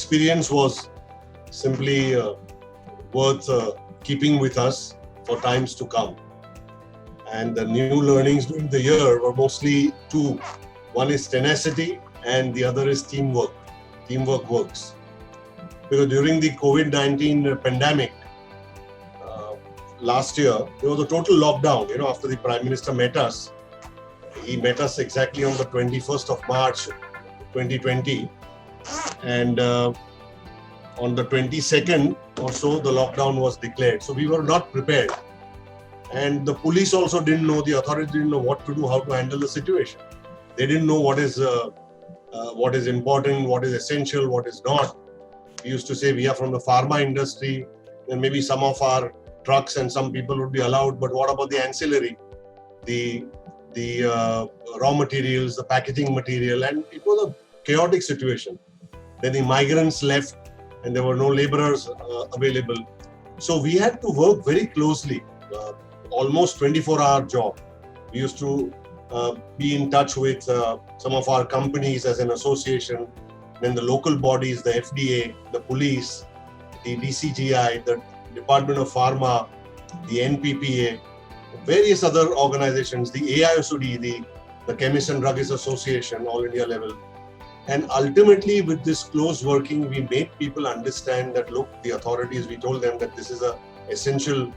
experience was simply worth keeping with us for times to come. And the new learnings during the year were mostly two. One is tenacity and the other is teamwork. Teamwork works. Because during the COVID-19 pandemic last year, there was a total lockdown. After the Prime Minister met us, he met us exactly on the 21st of March 2020. And on the 22nd or so, the lockdown was declared. So we were not prepared. And the police also didn't know, the authorities didn't know what to do, how to handle the situation. They didn't know what is important, what is essential, what is not. We used to say we are from the pharma industry, and maybe some of our trucks and some people would be allowed, but what about the ancillary, the raw materials, the packaging material, and it was a chaotic situation. Then the migrants left and there were no laborers available. So we had to work very closely, almost 24-hour job. We used to be in touch with some of our companies as an association, then the local bodies, the FDA, the police, the DCGI, the Department of Pharma, the NPPA, various other organizations, the AIOSD, the Chemists and Druggists Association, all India level. And ultimately, with this close working, we made people understand that, look, the authorities, we told them that this is an essential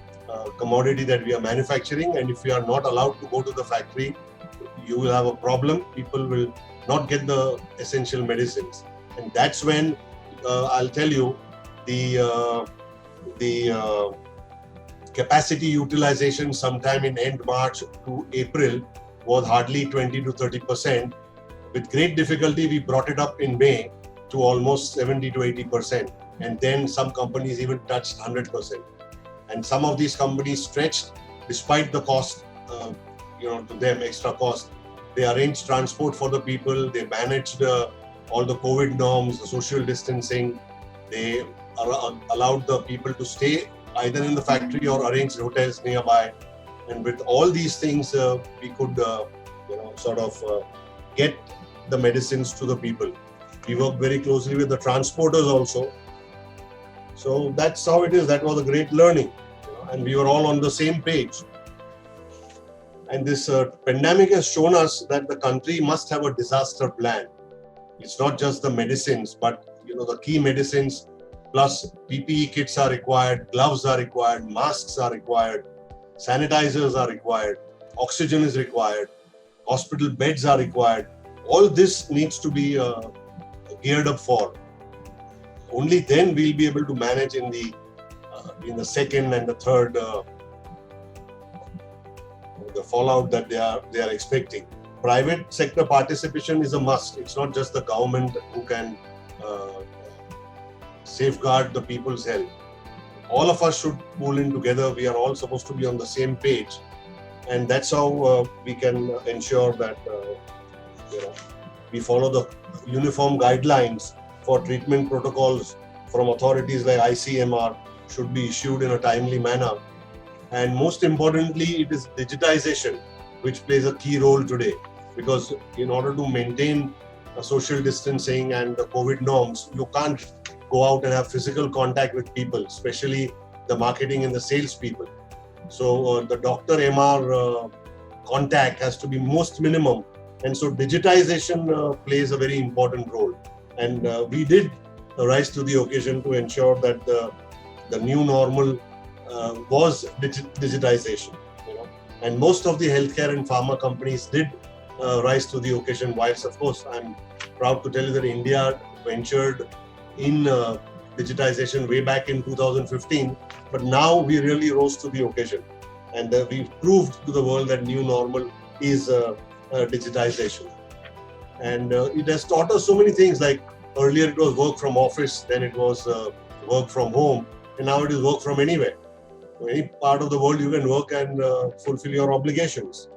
commodity that we are manufacturing, and if we are not allowed to go to the factory, you will have a problem. People will not get the essential medicines. And that's when, I'll tell you, the capacity utilization sometime in end March to April was hardly 20 to 30%. With great difficulty, we brought it up in May to almost 70 to 80%. And then some companies even touched 100%. And some of these companies stretched despite the cost, to them extra cost. They arranged transport for the people. They managed all the COVID norms, the social distancing. They allowed the people to stay either in the factory or arranged hotels nearby. And with all these things, we could, get the medicines to the people. We work very closely with the transporters also. So that's how it is. That was a great learning. And we were all on the same page. And this pandemic has shown us that the country must have a disaster plan. It's not just the medicines, but the key medicines plus PPE kits are required, gloves are required, masks are required, sanitizers are required, oxygen is required, hospital beds are required. All this needs to be geared up for. Only then we'll be able to manage in the second and the third the fallout that they are expecting. Private sector participation is a must. It's not just the government who can safeguard the people's health. All of us should pull in together. We are all supposed to be on the same page, and that's how we can ensure that we follow the uniform guidelines for treatment protocols from authorities like ICMR should be issued in a timely manner. And most importantly, it is digitization which plays a key role today, because in order to maintain social distancing and the COVID norms, you can't go out and have physical contact with people, especially the marketing and the sales people. So the doctor MR contact has to be most minimum. And so digitization plays a very important role. And we did rise to the occasion to ensure that the new normal was digitization. And most of the healthcare and pharma companies did rise to the occasion. Whilst, of course, I'm proud to tell you that India ventured in digitization way back in 2015, but now we really rose to the occasion. And we proved to the world that new normal is digitization. And it has taught us so many things, like earlier it was work from office, then it was work from home, and now it is work from anywhere. Any part of the world you can work and fulfill your obligations.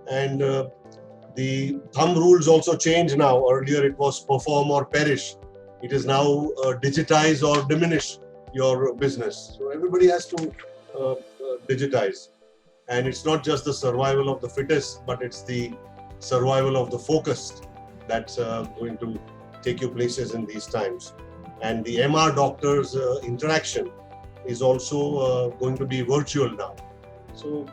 And the thumb rules also change now. Earlier it was perform or perish. It is now digitize or diminish your business. So everybody has to digitize. And it's not just the survival of the fittest, but it's the survival of the focused that's going to take you places in these times. and the MR doctors interaction is also going to be virtual now. So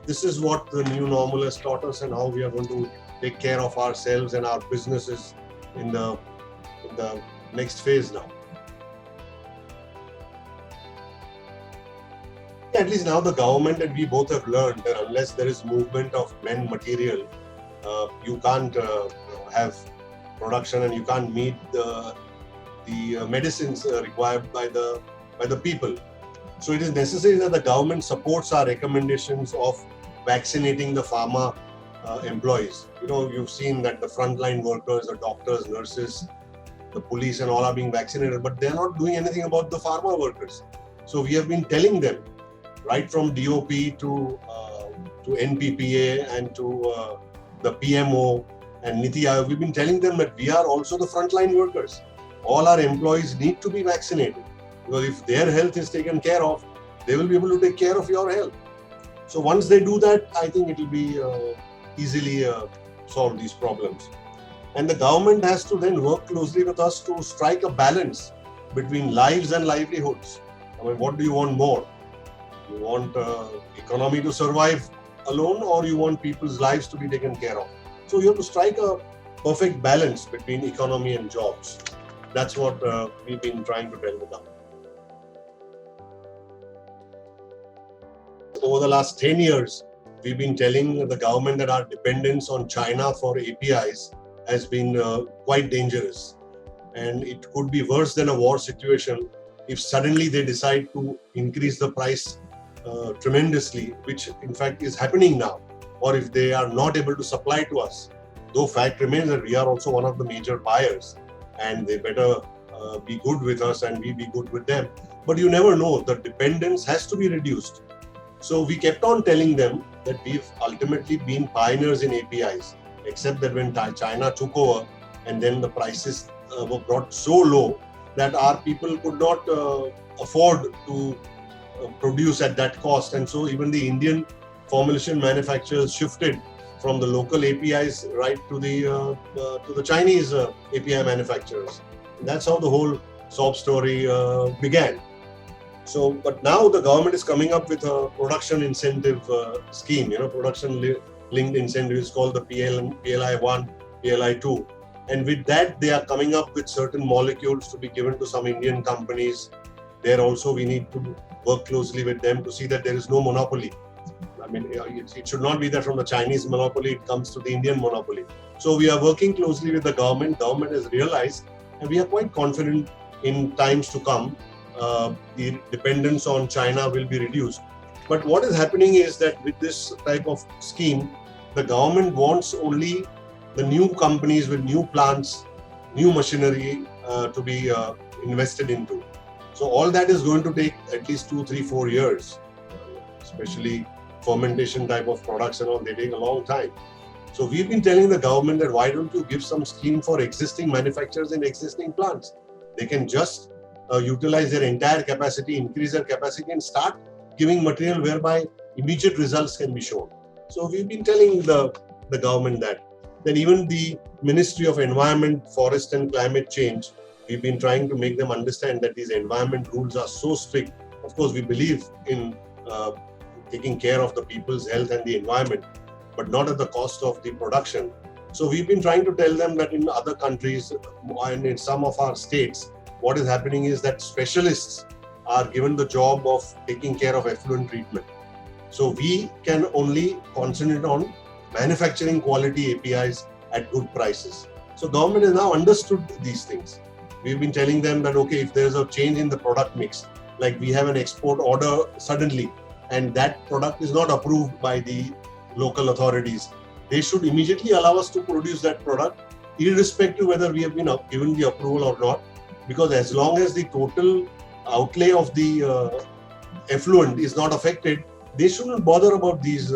this is what the new normal has taught us, and how we are going to take care of ourselves and our businesses in the next phase now. At least now the government and we both have learned that unless there is movement of men material, you can't have production, and you can't meet the medicines required by the people. So it is necessary that the government supports our recommendations of vaccinating the pharma employees. You know, you've seen that the frontline workers, the doctors, nurses, the police and all are being vaccinated, but they're not doing anything about the pharma workers. So we have been telling them, right from DOP to NPPA and to the PMO and Niti Aayog, we've been telling them that we are also the frontline workers. All our employees need to be vaccinated, because if their health is taken care of, they will be able to take care of your health. So once they do that, I think it will be easily solve these problems. And the government has to then work closely with us to strike a balance between lives and livelihoods. I mean, what do you want more? You want economy to survive alone, or you want people's lives to be taken care of? So you have to strike a perfect balance between economy and jobs. That's what we've been trying to tell the government. Over the last 10 years, we've been telling the government that our dependence on China for APIs has been quite dangerous. And it could be worse than a war situation if suddenly they decide to increase the price tremendously, which in fact is happening now, or if they are not able to supply to us. Though fact remains that we are also one of the major buyers, and they better be good with us and we be good with them. But you never know, the dependence has to be reduced. So we kept on telling them that we've ultimately been pioneers in APIs, except that when China took over, and then the prices were brought so low that our people could not afford to produce at that cost. And so even the Indian formulation manufacturers shifted from the local APIs right to the Chinese API manufacturers. And that's how the whole sob story began. So, but now the government is coming up with a production incentive scheme, production linked incentive is called the PLI-1, PLI-2. And with that, they are coming up with certain molecules to be given to some Indian companies. There also, we need to work closely with them to see that there is no monopoly. I mean, it should not be that from the Chinese monopoly, it comes to the Indian monopoly. So we are working closely with the government. Government has realized, and we are quite confident in times to come, the dependence on China will be reduced. But what is happening is that with this type of scheme, the government wants only the new companies with new plants, new machinery to be invested into. So all that is going to take at least 2, 3, 4 years, especially fermentation type of products and all, they take a long time. So we've been telling the government that why don't you give some scheme for existing manufacturers in existing plants? They can just utilize their entire capacity, increase their capacity and start giving material whereby immediate results can be shown. So we've been telling the government that. Then even the Ministry of Environment, Forest and Climate Change, we've been trying to make them understand that these environment rules are so strict. Of course, we believe in taking care of the people's health and the environment, but not at the cost of the production. So we've been trying to tell them that in other countries and in some of our states, what is happening is that specialists are given the job of taking care of effluent treatment. So we can only concentrate on manufacturing quality APIs at good prices. So government has now understood these things. We've been telling them that, okay, if there's a change in the product mix, like we have an export order suddenly, and that product is not approved by the local authorities, they should immediately allow us to produce that product, irrespective whether we have been given the approval or not. Because as long as the total outlay of the effluent is not affected, they shouldn't bother about these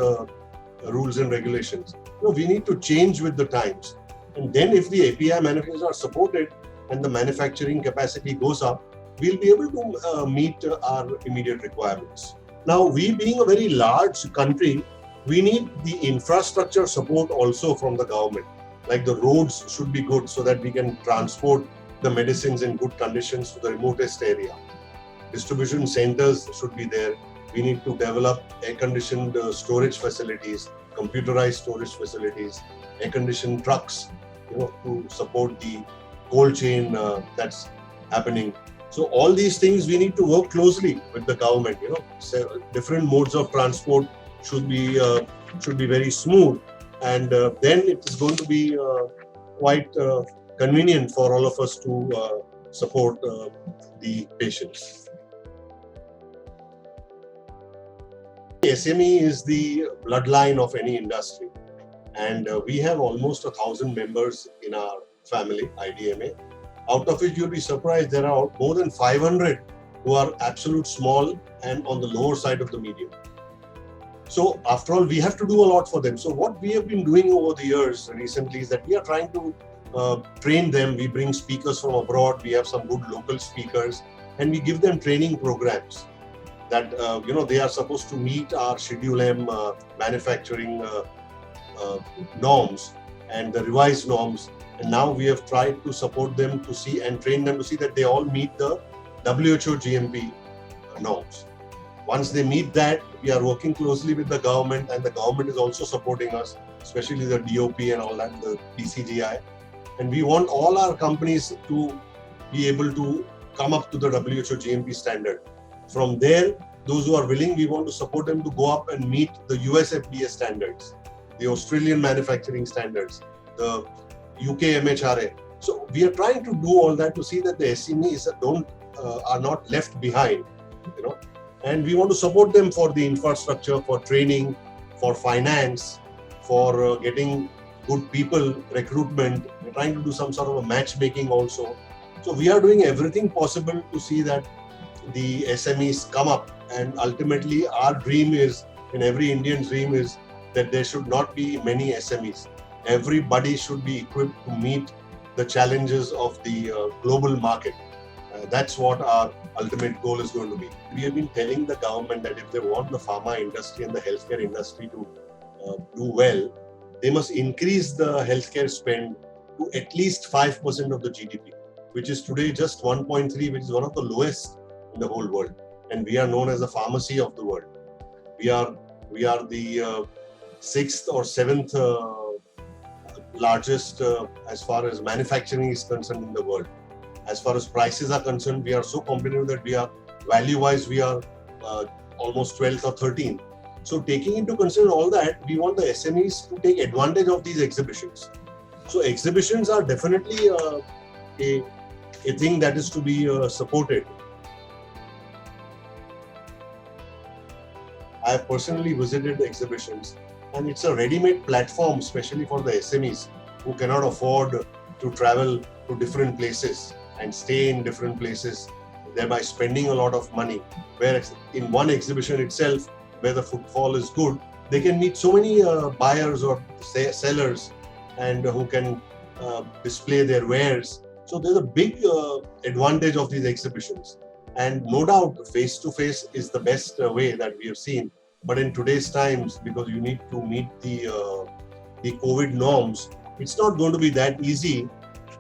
rules and regulations. No, we need to change with the times. And then if the API manufacturers are supported and the manufacturing capacity goes up, we'll be able to meet our immediate requirements. Now, we being a very large country, we need the infrastructure support also from the government. Like the roads should be good so that we can transport the medicines in good conditions to the remotest area. Distribution centers should be there. We need to develop air-conditioned storage facilities, computerized storage facilities, air-conditioned trucks, to support the cold chain that's happening. So all these things we need to work closely with the government. So different modes of transport should be very smooth, and then it is going to be quite convenient for all of us to support the patients. SME is the bloodline of any industry, and we have almost 1,000 members in our family, IDMA. Out of which you'll be surprised, there are more than 500 who are absolute small and on the lower side of the medium. So after all, we have to do a lot for them. So what we have been doing over the years recently is that we are trying to train them. We bring speakers from abroad. We have some good local speakers, and we give them training programs that they are supposed to meet our Schedule M manufacturing norms and the revised norms. And now we have tried to support them to see and train them to see that they all meet the WHO GMP norms. Once they meet that, we are working closely with the government, and the government is also supporting us, especially the DOP and all that, the DCGI. And we want all our companies to be able to come up to the WHO GMP standard. From there, those who are willing, we want to support them to go up and meet the US FDA standards, the Australian manufacturing standards, the UK MHRA. So we are trying to do all that to see that the SMEs are not left behind, and we want to support them for the infrastructure, for training, for finance, for getting good people, recruitment. We're trying to do some sort of a matchmaking also. So we are doing everything possible to see that the SMEs come up, and ultimately our dream is, and every Indian dream is, that there should not be many SMEs. Everybody should be equipped to meet the challenges of the global market. That's what our ultimate goal is going to be. We have been telling the government that if they want the pharma industry and the healthcare industry to do well, they must increase the healthcare spend to at least 5% of the GDP, which is today just 1.3, which is one of the lowest in the whole world. And we are known as the pharmacy of the world. We are the sixth or seventh largest as far as manufacturing is concerned in the world. As far as prices are concerned, we are so competitive that we are, value-wise, we are almost 12th or 13th. So taking into consideration all that, we want the SMEs to take advantage of these exhibitions. So exhibitions are definitely a thing that is to be supported. I have personally visited exhibitions, and it's a ready-made platform, especially for the SMEs who cannot afford to travel to different places and stay in different places, thereby spending a lot of money. Whereas in one exhibition itself, where the footfall is good, they can meet so many buyers or sellers, and who can display their wares. So there's a big advantage of these exhibitions. And no doubt, face-to-face is the best way that we have seen. But in today's times, because you need to meet the COVID norms, it's not going to be that easy.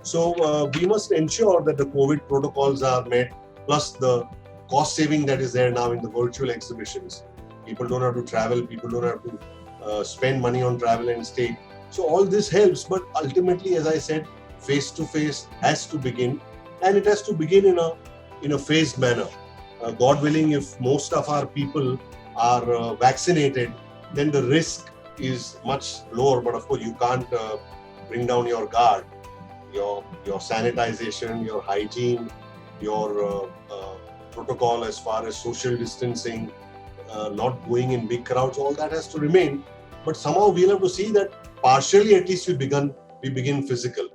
So we must ensure that the COVID protocols are met, plus the cost saving that is there now in the virtual exhibitions. People don't have to travel, people don't have to spend money on travel and stay. So all this helps, but ultimately, as I said, face-to-face has to begin, and it has to begin in a phased manner. God willing, if most of our people are vaccinated, then the risk is much lower. But of course, you can't bring down your guard, your sanitization, your hygiene, your protocol as far as social distancing, not going in big crowds. All that has to remain. But somehow we'll have to see that partially, at least we begin physical.